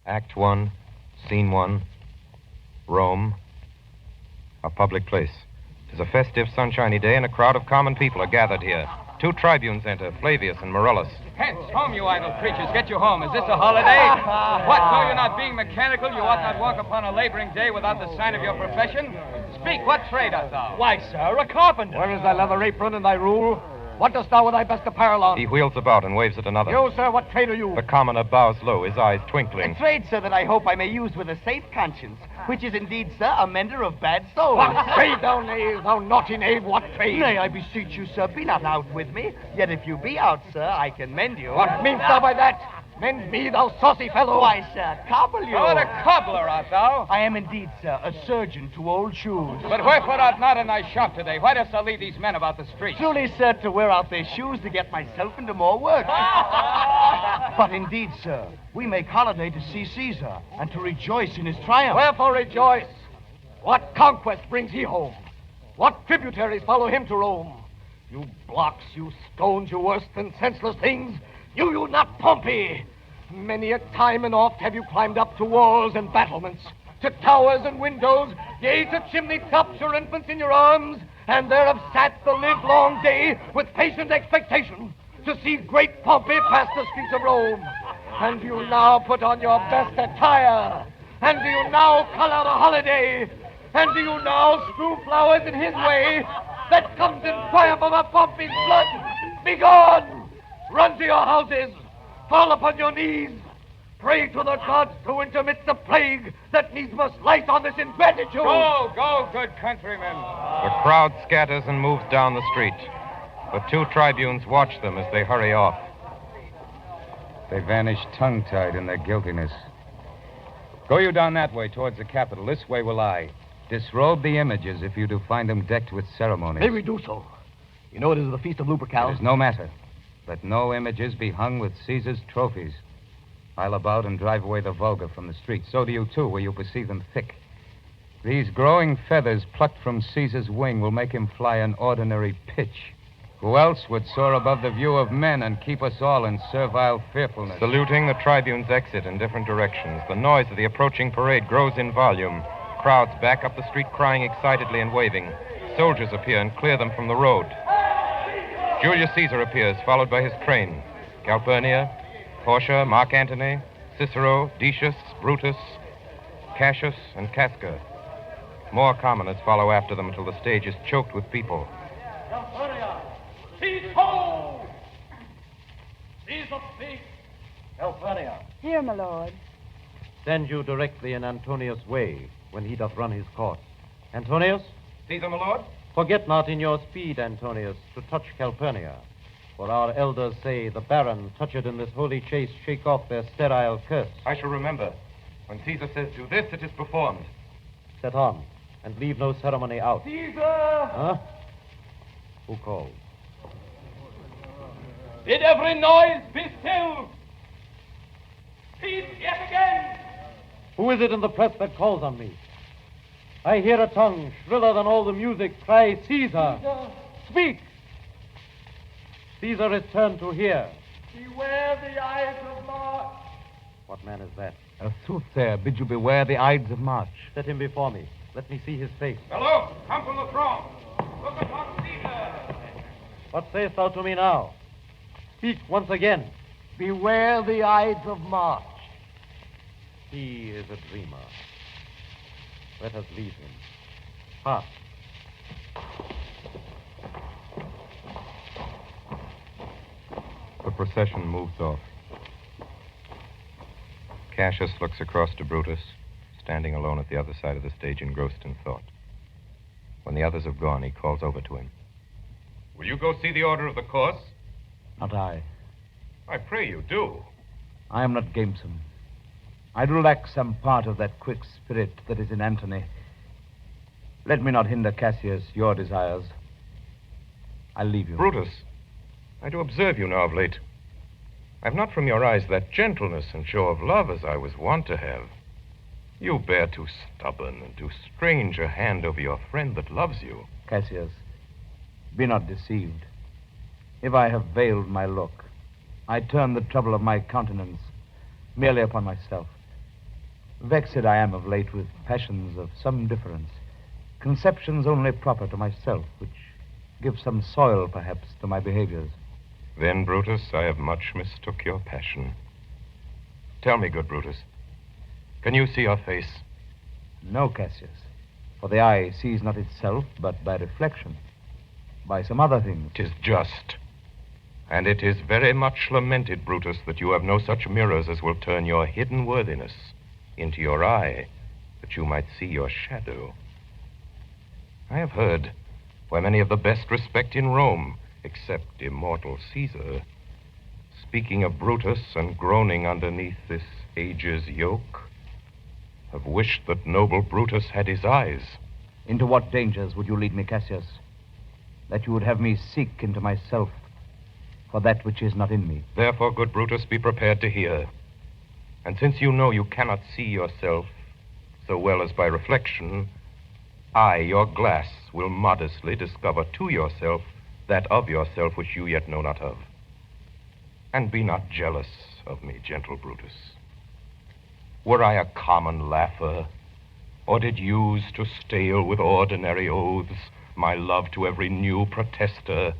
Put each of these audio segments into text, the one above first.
Act 1, Scene 1, Rome, a public place. It is a festive, sunshiny day, and a crowd of common people are gathered here. Two tribunes enter, Flavius and Marullus. Hence, home, you idle creatures. Get you home. Is this a holiday? What, though you're not being mechanical, you ought not walk upon a laboring day without the sign of your profession? Speak, what trade art thou? Why, sir, a carpenter. Where is thy leather apron and thy rule? What dost thou with thy best apparel on? He wheels about and waves at another. You, sir, what trade are you? The commoner bows low, his eyes twinkling. A trade, sir, that I hope I may use with a safe conscience, which is indeed, sir, a mender of bad souls. What trade, thou knave, thou naughty knave, what trade? Nay, I beseech you, sir, be not out with me. Yet if you be out, sir, I can mend you. What meanst thou by that? Mend me, thou saucy fellow. Why, sir, cobble you. Oh, the cobbler art thou? I am indeed, sir, a surgeon to old shoes. But wherefore art not in thy shop today? Why dost thou leave these men about the streets? Truly, sir, to wear out their shoes to get myself into more work. But indeed, sir, we make holiday to see Caesar and to rejoice in his triumph. Wherefore rejoice? What conquest brings he home? What tributaries follow him to Rome? You blocks, you stones, you worse than senseless things. You not Pompey. Many a time and oft have you climbed up to walls and battlements, to towers and windows, yea, to chimney tops your infants in your arms, and there have sat the livelong day with patient expectation to see great Pompey pass the streets of Rome. And you now put on your best attire, and do you now call out a holiday, and do you now strew flowers in his way that comes in triumph over Pompey's blood? Begone! Run to your houses, fall upon your knees, pray to the gods to intermit the plague that needs must light on this ingratitude. Go, good countrymen. The crowd scatters and moves down the street. The two tribunes watch them as they hurry off. They vanish tongue-tied in their guiltiness. Go you down that way towards the Capitol. This way will I. Disrobe the images if you do find them decked with ceremonies. May we do so? You know it is the feast of Lupercal. It is no matter. Let no images be hung with Caesar's trophies. I'll about and drive away the vulgar from the streets. So do you, too, where you perceive them thick. These growing feathers plucked from Caesar's wing will make him fly an ordinary pitch. Who else would soar above the view of men and keep us all in servile fearfulness? Saluting, the tribunes exit in different directions. The noise of the approaching parade grows in volume. Crowds back up the street crying excitedly and waving. Soldiers appear and clear them from the road. Julius Caesar appears, followed by his train. Calpurnia, Portia, Mark Antony, Cicero, Decius, Brutus, Cassius, and Casca. More commoners follow after them until the stage is choked with people. Calpurnia! Seize ho! Seize the feet! Calpurnia! Here, my lord. Send you directly in Antonius' way when he doth run his course. Antonius? Caesar, my lord? Forget not in your speed, Antonius, to touch Calpurnia. For our elders say the barren, touched in this holy chase, shake off their sterile curse. I shall remember. When Caesar says do this, it is performed. Set on, and leave no ceremony out. Caesar! Huh? Who calls? Bid every noise be still! Peace yet again! Who is it in the press that calls on me? I hear a tongue shriller than all the music cry, Caesar! Speak! Caesar is turned to hear. Beware the Ides of March! What man is that? A soothsayer bid you beware the Ides of March. Set him before me. Let me see his face. Hello, come from the throng. Look upon Caesar. What sayest thou to me now? Speak once again. Beware the Ides of March. He is a dreamer. Let us leave him. Pass. The procession moves off. Cassius looks across to Brutus, standing alone at the other side of the stage, engrossed in thought. When the others have gone, he calls over to him. Will you go see the order of the course? Not I. I pray you, do. I am not gamesome. I do lack some part of that quick spirit that is in Antony. Let me not hinder, Cassius, your desires. I'll leave you. Brutus, I do observe you now of late. I've not from your eyes that gentleness and show of love as I was wont to have. You bear too stubborn and too strange a hand over your friend that loves you. Cassius, be not deceived. If I have veiled my look, I turn the trouble of my countenance merely upon myself. Vexed I am of late with passions of some difference, conceptions only proper to myself, which give some soil, perhaps, to my behaviors. Then, Brutus, I have much mistook your passion. Tell me, good Brutus, can you see your face? No, Cassius, for the eye sees not itself, but by reflection, by some other things. 'Tis just. And it is very much lamented, Brutus, that you have no such mirrors as will turn your hidden worthiness into your eye, that you might see your shadow. I have heard where many of the best respect in Rome, except immortal Caesar, speaking of Brutus and groaning underneath this age's yoke, have wished that noble Brutus had his eyes. Into what dangers would you lead me, Cassius? That you would have me seek into myself for that which is not in me. Therefore, good Brutus, be prepared to hear. And since you know you cannot see yourself so well as by reflection, I, your glass, will modestly discover to yourself that of yourself which you yet know not of. And be not jealous of me, gentle Brutus. Were I a common laugher, or did use to stale with ordinary oaths my love to every new protester,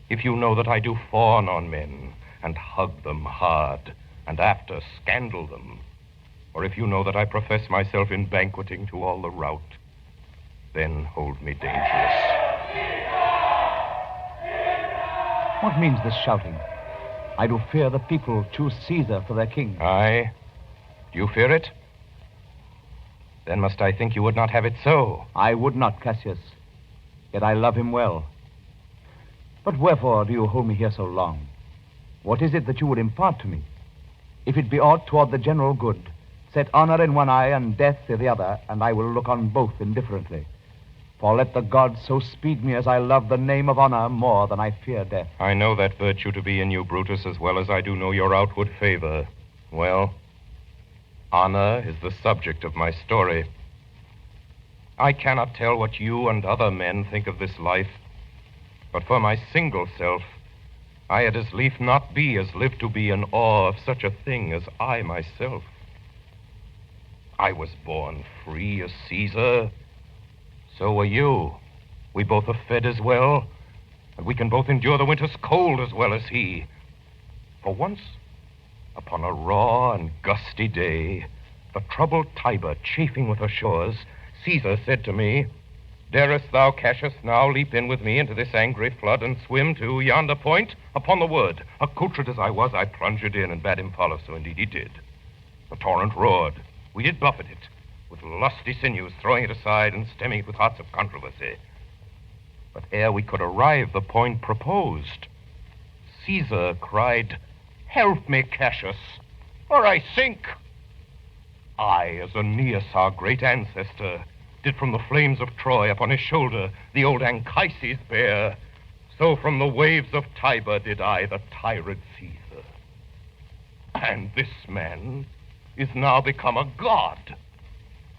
if you know that I do fawn on men and hug them hard, and after scandal them, or if you know that I profess myself in banqueting to all the rout, then hold me dangerous. What means this shouting? I do fear the people choose Caesar for their king. Aye? Do you fear it? Then must I think you would not have it so. I would not, Cassius. Yet I love him well. But wherefore do you hold me here so long? What is it that you would impart to me? If it be aught toward the general good, set honor in one eye and death in the other, and I will look on both indifferently. For let the gods so speed me as I love the name of honor more than I fear death. I know that virtue to be in you, Brutus, as well as I do know your outward favor. Well, honor is the subject of my story. I cannot tell what you and other men think of this life, but for my single self, I had as lief not be as live to be in awe of such a thing as I myself. I was born free as Caesar. So were you. We both are fed as well, and we can both endure the winter's cold as well as he. For once, upon a raw and gusty day, the troubled Tiber chafing with her shores, Caesar said to me, "Darest thou, Cassius, now leap in with me into this angry flood and swim to yonder point upon the wood?" Accoutred as I was, I plunged in and bade him follow, so indeed he did. The torrent roared. We did buffet it, with lusty sinews, throwing it aside and stemming it with hearts of controversy. But ere we could arrive the point proposed, Caesar cried, "Help me, Cassius, or I sink." I, as Aeneas, our great ancestor, did from the flames of Troy upon his shoulder the old Anchises bear, so from the waves of Tiber did I the tyrant Caesar. And this man is now become a god,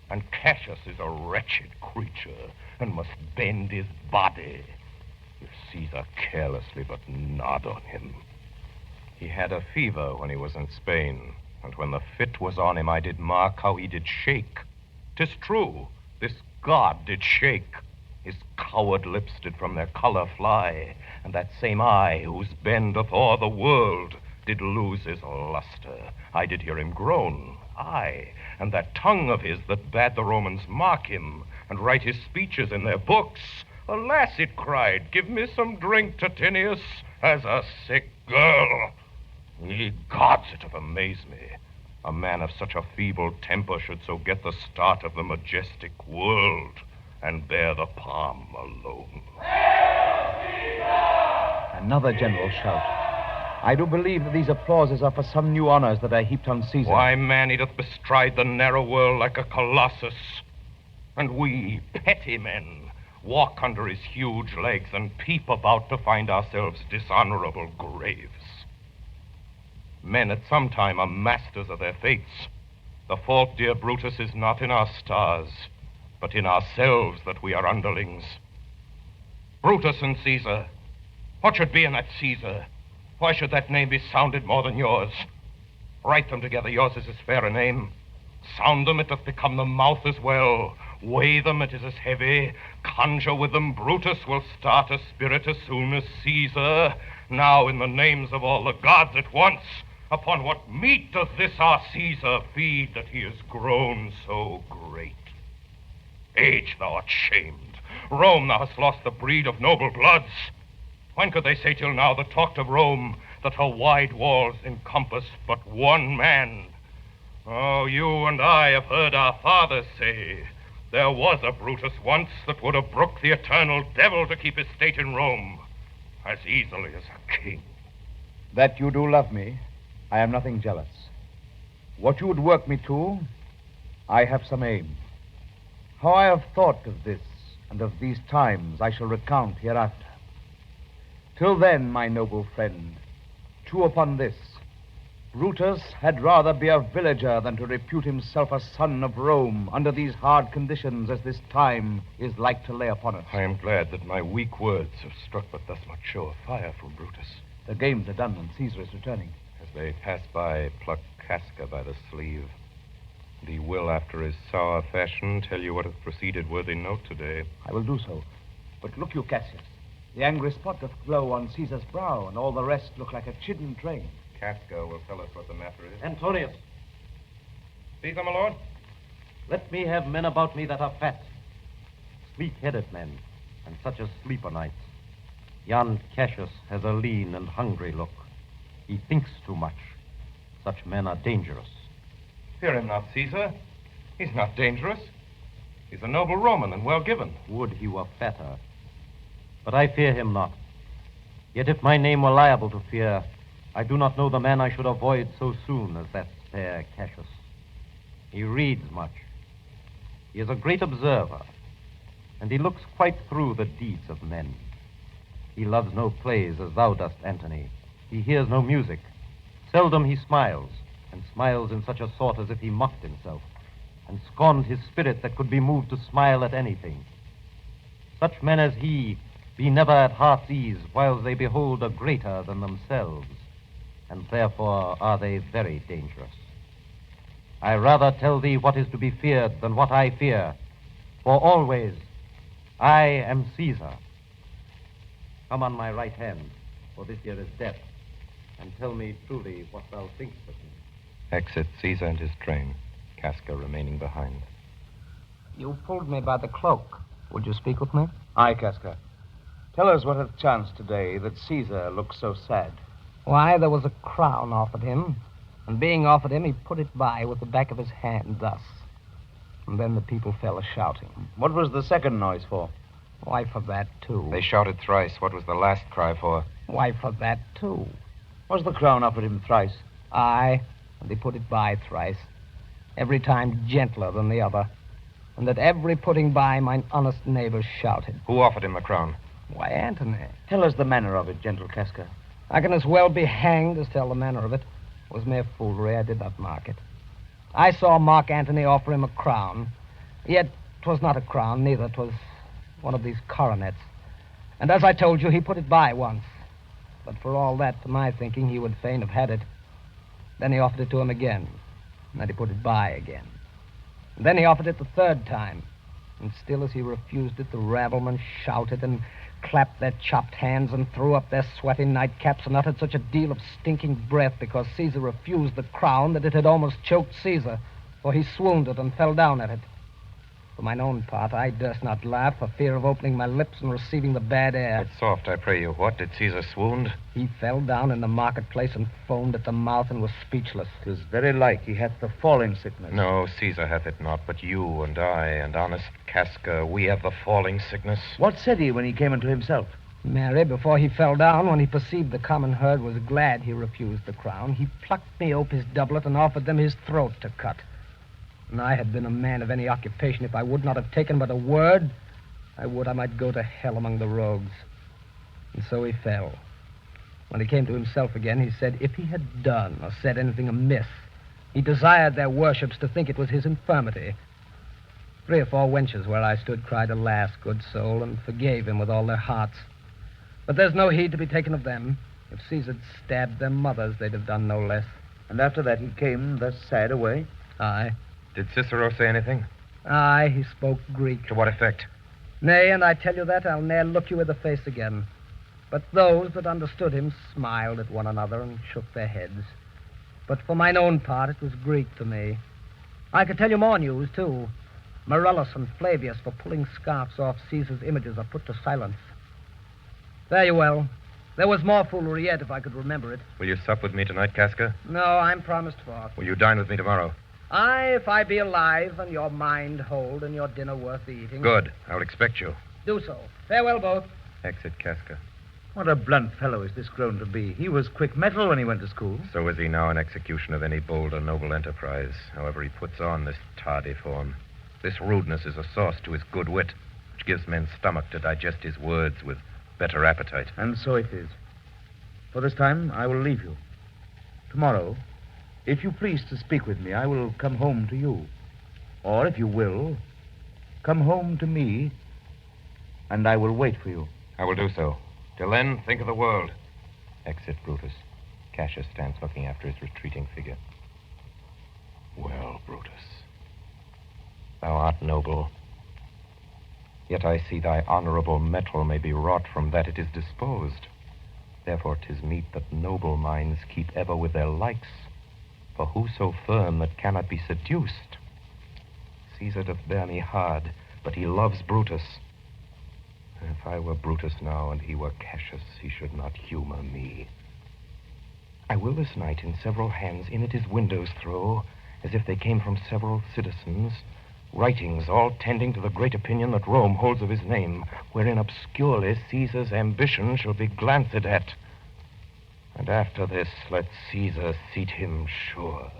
and Cassius is a wretched creature and must bend his body if Caesar carelessly but nod on him. He had a fever when he was in Spain, and when the fit was on him, I did mark how he did shake. 'Tis true, this god did shake. His coward lips did from their color fly, and that same eye, whose bend doth o'er the world, did lose his luster. I did hear him groan, aye, and that tongue of his that bade the Romans mark him and write his speeches in their books. Alas, it cried, "Give me some drink, Titinius, as a sick girl." Ye gods, it doth amaze me. A man of such a feeble temper should so get the start of the majestic world and bear the palm alone. Another general shout. I do believe that these applauses are for some new honors that are heaped on Caesar. Why, man, he doth bestride the narrow world like a colossus. And we, petty men, walk under his huge legs and peep about to find ourselves dishonorable graves. Men at some time are masters of their fates. The fault, dear Brutus, is not in our stars, but in ourselves that we are underlings. Brutus and Caesar. What should be in that Caesar? Why should that name be sounded more than yours? Write them together. Yours is as fair a name. Sound them, it doth become the mouth as well. Weigh them, it is as heavy. Conjure with them, Brutus will start a spirit as soon as Caesar. Now, in the names of all the gods at once, upon what meat doth this our Caesar feed that he is grown so great? Age, thou art shamed. Rome, thou hast lost the breed of noble bloods. When could they say till now that talked of Rome, that her wide walls encompass but one man? Oh, you and I have heard our fathers say, there was a Brutus once that would have brook the eternal devil to keep his state in Rome as easily as a king. That you do love me, I am nothing jealous. What you would work me to, I have some aim. How I have thought of this and of these times I shall recount hereafter. Till then, my noble friend, chew upon this. Brutus had rather be a villager than to repute himself a son of Rome under these hard conditions as this time is like to lay upon us. I am glad that my weak words have struck but thus much show of fire from Brutus. The games are done and Caesar is returning. As they pass by, pluck Casca by the sleeve. And he will, after his sour fashion, tell you what hath proceeded worthy note today. I will do so. But look you, Cassius, the angry spot doth glow on Caesar's brow, and all the rest look like a chidden train. Casca will tell us what the matter is. Antonius, Caesar, my lord? let me have men about me that are fat, sleek-headed men, and such as sleep o' nights. Yon Cassius has a lean and hungry look. He thinks too much. Such men are dangerous. Fear him not, Caesar. He's not dangerous. He's a noble Roman and well given. Would he were fatter. But I fear him not. Yet if my name were liable to fear, I do not know the man I should avoid so soon as that fair Cassius. He reads much. He is a great observer, and he looks quite through the deeds of men. He loves no plays as thou dost, Antony. He hears no music. Seldom he smiles, and smiles in such a sort as if he mocked himself, and scorned his spirit that could be moved to smile at anything. Such men as he be never at heart's ease whiles they behold a greater than themselves, and therefore are they very dangerous. I rather tell thee what is to be feared than what I fear, for always I am Caesar. Come on my right hand, for this here is death, and tell me truly what thou thinkst of me. Exit Caesar and his train, Casca remaining behind. You pulled me by the cloak. Would you speak with me? Aye, Casca. Tell us what hath chanced today that Caesar looks so sad. Why, there was a crown offered him, and being offered him, he put it by with the back of his hand, thus. And then the people fell a-shouting. What was the second noise for? Why, for that, too. They shouted thrice. What was the last cry for? Why, for that, too. Was the crown offered him thrice? Aye, and they put it by thrice, every time gentler than the other. And at every putting by, mine honest neighbors shouted. Who offered him the crown? Why, Antony. Tell us the manner of it, gentle Casca. I can as well be hanged as tell the manner of it. It was mere foolery. I did not mark it. I saw Mark Antony offer him a crown. Yet 'twas not a crown, neither. 'Twas one of these coronets. And as I told you, he put it by once. But for all that, to my thinking, he would fain have had it. Then he offered it to him again. And then he put it by again. And then he offered it the third time. And still as he refused it, the rabblemen shouted and clapped their chopped hands and threw up their sweaty nightcaps and uttered such a deal of stinking breath because Caesar refused the crown that it had almost choked Caesar, for he swooned it and fell down at it. For mine own part, I durst not laugh for fear of opening my lips and receiving the bad air. Get soft, I pray you. What? Did Caesar swoon? He fell down in the marketplace and foamed at the mouth and was speechless. 'Tis very like he hath the falling sickness. No, Caesar hath it not, but you and I and honest Casca, we have the falling sickness. What said he when he came into himself? Mary, before he fell down, when he perceived the common herd was glad he refused the crown, he plucked me ope his doublet and offered them his throat to cut. And I had been a man of any occupation, if I would not have taken but a word, I would I might go to hell among the rogues. And so he fell. When he came to himself again, he said if he had done or said anything amiss, he desired their worships to think it was his infirmity. 3 or 4 wenches where I stood cried, alas, good soul, and forgave him with all their hearts. But there's no heed to be taken of them. If Caesar'd stabbed their mothers, they'd have done no less. And after that he came thus sad away? Aye. Did Cicero say anything? Aye, he spoke Greek. To what effect? Nay, and I tell you that, I'll ne'er look you in the face again. But those that understood him smiled at one another and shook their heads. But for mine own part, it was Greek to me. I could tell you more news, too. Morellus and Flavius, for pulling scarfs off Caesar's images, are put to silence. Fare you well. There was more foolery yet, if I could remember it. Will you sup with me tonight, Casca? No, I'm promised for. Will you dine with me tomorrow? Aye, if I be alive and your mind hold and your dinner worth the eating. Good. I'll expect you. Do so. Farewell, both. Exit Casca. What a blunt fellow is this grown to be. He was quick metal when he went to school. So is he now in execution of any bold or noble enterprise. However, he puts on this tardy form. This rudeness is a sauce to his good wit, which gives men stomach to digest his words with better appetite. And so it is. For this time, I will leave you. Tomorrow, if you please to speak with me, I will come home to you. Or, if you will, come home to me, and I will wait for you. I will do so. Till then, think of the world. Exit Brutus. Cassius stands looking after his retreating figure. Well, Brutus, thou art noble. Yet I see thy honorable metal may be wrought from that it is disposed. Therefore 'tis meet that noble minds keep ever with their likes. For who so firm that cannot be seduced? Caesar doth bear me hard, but he loves Brutus. If I were Brutus now and he were Cassius, he should not humor me. I will this night in several hands in at his windows throw, as if they came from several citizens, writings all tending to the great opinion that Rome holds of his name, wherein obscurely Caesar's ambition shall be glanced at. And after this, let Caesar seat him sure.